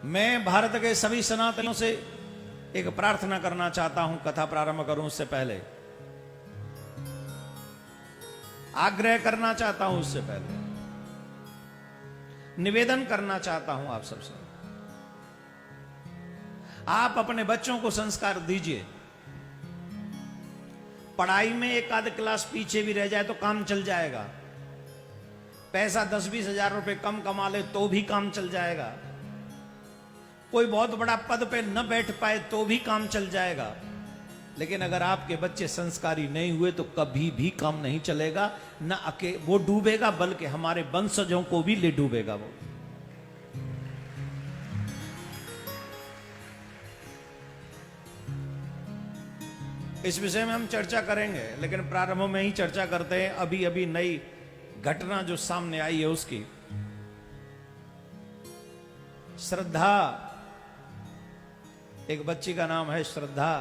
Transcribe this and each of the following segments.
मैं भारत के सभी सनातनियों से एक प्रार्थना करना चाहता हूं, कथा प्रारंभ करूं उससे पहले आग्रह करना चाहता हूं, उससे पहले निवेदन करना चाहता हूं आप सबसे। आप अपने बच्चों को संस्कार दीजिए। पढ़ाई में एक आध क्लास पीछे भी रह जाए तो काम चल जाएगा। पैसा 10-20 हजार रुपए कम कमा ले तो भी काम चल जाएगा। कोई बहुत बड़ा पद पे न बैठ पाए तो भी काम चल जाएगा। लेकिन अगर आपके बच्चे संस्कारी नहीं हुए तो कभी भी काम नहीं चलेगा। न वो डूबेगा बल्कि हमारे वंशजों को भी ले डूबेगा वो। इस विषय में हम चर्चा करेंगे, लेकिन प्रारंभ में ही चर्चा करते हैं। अभी अभी नई घटना जो सामने आई है उसकी। श्रद्धा, एक बच्ची का नाम है श्रद्धा,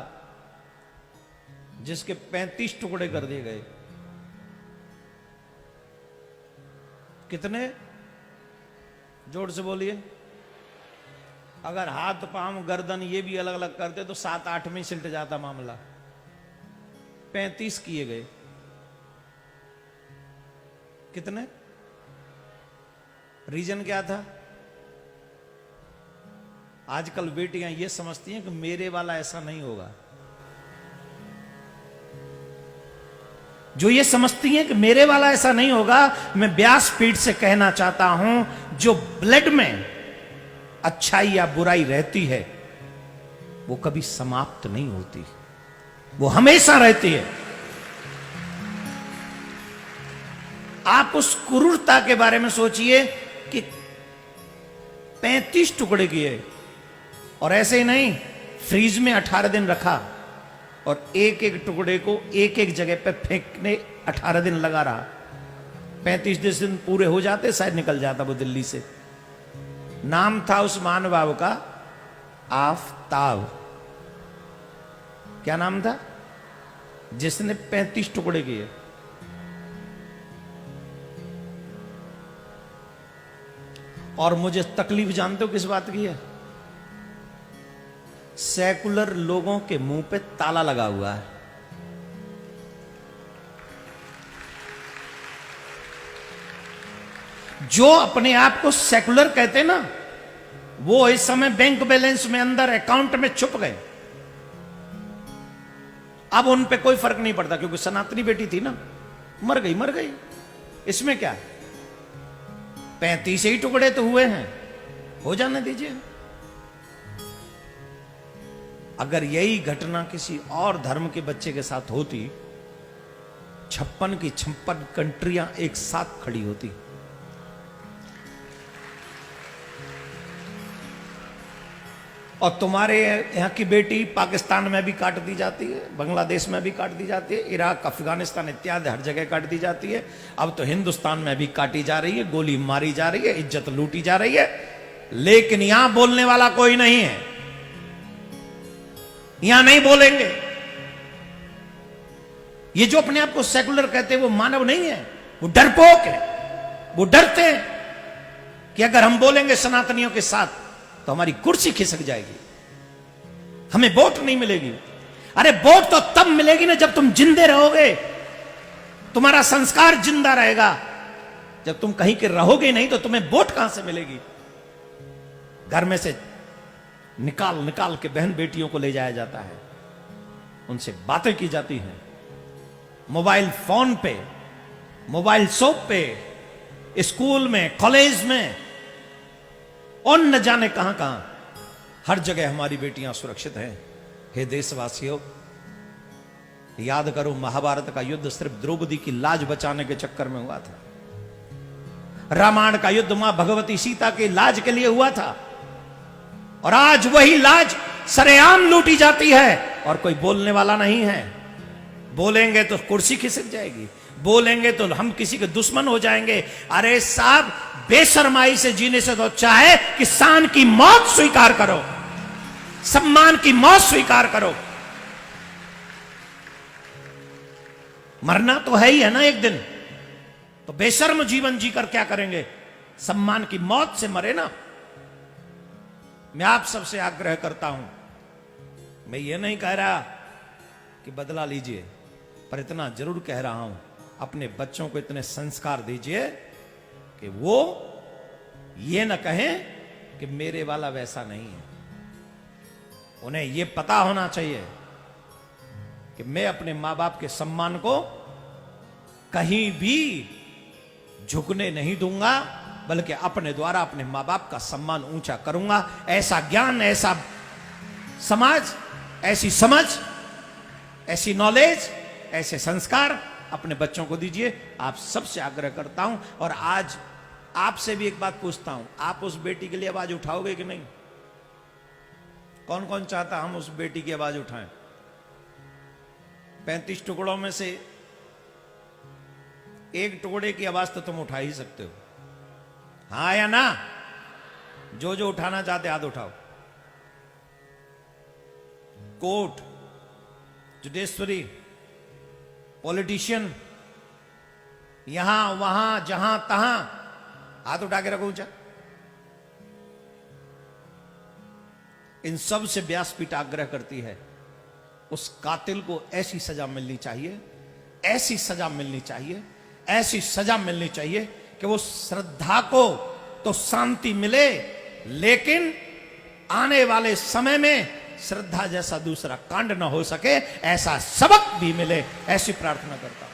जिसके 35 टुकड़े कर दिए गए। कितने? जोर से बोलिए। अगर हाथ पांव गर्दन ये भी अलग अलग करते तो 7-8 में सिलट जाता मामला। 35 किए गए। कितने? रीजन क्या था? आजकल बेटियां ये समझती हैं कि मेरे वाला ऐसा नहीं होगा। जो ये समझती हैं कि मेरे वाला ऐसा नहीं होगा, मैं व्यासपीठ से कहना चाहता हूं, जो ब्लड में अच्छाई या बुराई रहती है वो कभी समाप्त नहीं होती, वो हमेशा रहती है। आप उस क्रूरता के बारे में सोचिए कि 35 टुकड़े किए और ऐसे ही नहीं, फ्रीज में 18 दिन रखा और एक एक टुकड़े को एक एक जगह पे फेंकने 18 दिन लगा रहा। 35 दिन पूरे हो जाते शायद निकल जाता वो दिल्ली से। नाम था उस महानुभाव का आफताब। क्या नाम था? जिसने 35 टुकड़े किए। और मुझे तकलीफ जानते हो किस बात की है? सेकुलर लोगों के मुंह पे ताला लगा हुआ है। जो अपने आप को सेकुलर कहते हैं ना, वो इस समय बैंक बैलेंस में अंदर अकाउंट में छुप गए। अब उन पे कोई फर्क नहीं पड़ता, क्योंकि सनातनी बेटी थी ना, मर गई मर गई। इसमें क्या? 35 ही टुकड़े तो हुए हैं, हो जाने दीजिए। अगर यही घटना किसी और धर्म के बच्चे के साथ होती, 56 की 56 कंट्रियां एक साथ खड़ी होती। और तुम्हारे यहां की बेटी पाकिस्तान में भी काट दी जाती है, बांग्लादेश में भी काट दी जाती है, इराक अफगानिस्तान इत्यादि हर जगह काट दी जाती है। अब तो हिंदुस्तान में भी काटी जा रही है, गोली मारी जा रही है, इज्जत लूटी जा रही है। लेकिन यहां बोलने वाला कोई नहीं है। यहां नहीं बोलेंगे। ये जो अपने आप को सेकुलर कहते हैं वो मानव नहीं है, वो डरपोक है। वो डरते हैं कि अगर हम बोलेंगे सनातनियों के साथ तो हमारी कुर्सी खिसक जाएगी, हमें वोट नहीं मिलेगी। अरे वोट तो तब मिलेगी ना जब तुम जिंदे रहोगे, तुम्हारा संस्कार जिंदा रहेगा। जब तुम कहीं के रहोगे नहीं तो तुम्हें वोट कहां से मिलेगी? घर में से निकाल निकाल के बहन बेटियों को ले जाया जाता है, उनसे बातें की जाती हैं, मोबाइल फोन पे, मोबाइल शॉप पे, स्कूल में, कॉलेज में, और न जाने कहां कहां। हर जगह हमारी बेटियां सुरक्षित हैं। हे देशवासियों, याद करो, महाभारत का युद्ध सिर्फ द्रौपदी की लाज बचाने के चक्कर में हुआ था। रामायण का युद्ध मां भगवती सीता के लाज के लिए हुआ था। और आज वही लाज सरेआम लूटी जाती है और कोई बोलने वाला नहीं है। बोलेंगे तो कुर्सी खिसक जाएगी, बोलेंगे तो हम किसी के दुश्मन हो जाएंगे। अरे साहब, बेशर्माई से जीने से तो चाहे कि शान की मौत स्वीकार करो, सम्मान की मौत स्वीकार करो। मरना तो है ही है ना एक दिन, तो बेशर्म जीवन जीकर क्या करेंगे? सम्मान की मौत से मरे ना। मैं आप सबसे आग्रह करता हूं, मैं ये नहीं कह रहा कि बदला लीजिए, पर इतना जरूर कह रहा हूं, अपने बच्चों को इतने संस्कार दीजिए कि वो ये न कहें कि मेरे वाला वैसा नहीं है। उन्हें ये पता होना चाहिए कि मैं अपने मां बाप के सम्मान को कहीं भी झुकने नहीं दूंगा, बल्कि अपने द्वारा अपने मां बाप का सम्मान ऊंचा करूंगा। ऐसा ज्ञान, ऐसा समाज, ऐसी समझ, ऐसी नॉलेज, ऐसे संस्कार अपने बच्चों को दीजिए, आप सबसे आग्रह करता हूं। और आज आपसे भी एक बात पूछता हूं, आप उस बेटी के लिए आवाज उठाओगे कि नहीं? कौन कौन चाहता हम उस बेटी की आवाज उठाएं? 35 टुकड़ों में से एक टुकड़े की आवाज तो तुम उठा ही सकते हो, हाँ या ना? जो जो उठाना चाहते हाथ उठाओ। कोर्ट, जुडिशरी, पॉलिटिशियन, यहां वहां जहां तहां हाथ उठा के रखो ऊंचा। इन सब से व्यासपीठ आग्रह करती है, उस कातिल को ऐसी सजा मिलनी चाहिए, ऐसी सजा मिलनी चाहिए, ऐसी सजा मिलनी चाहिए कि वो श्रद्धा को तो शांति मिले, लेकिन आने वाले समय में श्रद्धा जैसा दूसरा कांड न हो सके, ऐसा सबक भी मिले, ऐसी प्रार्थना करता हूं।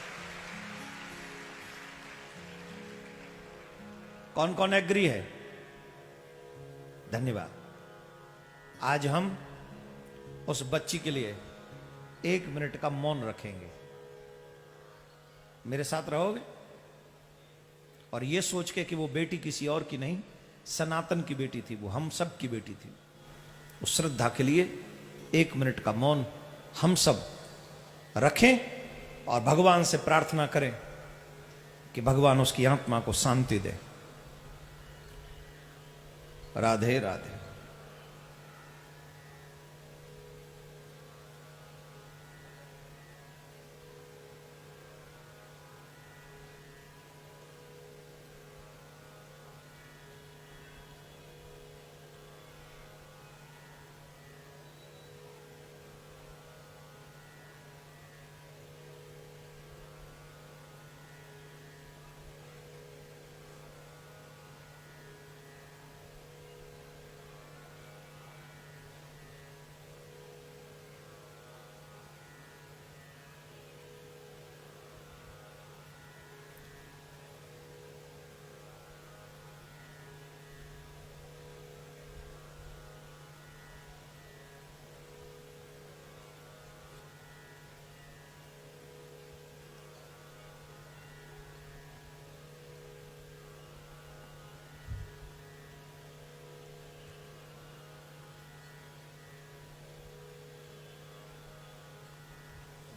कौन कौन एग्री है? धन्यवाद। आज हम उस बच्ची के लिए 1 मिनट का मौन रखेंगे। मेरे साथ रहोगे? और यह सोच के कि वो बेटी किसी और की नहीं, सनातन की बेटी थी, वो हम सब की बेटी थी। उस श्रद्धा के लिए 1 मिनट का मौन हम सब रखें और भगवान से प्रार्थना करें कि भगवान उसकी आत्मा को शांति दे। राधे राधे।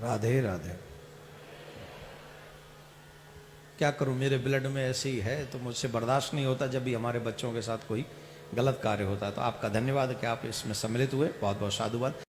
राधे राधे। क्या करूं, मेरे ब्लड में ऐसे ही है, तो मुझसे बर्दाश्त नहीं होता जब भी हमारे बच्चों के साथ कोई गलत कार्य होता है। तो आपका धन्यवाद कि आप इसमें सम्मिलित हुए, बहुत बहुत साधुवाद।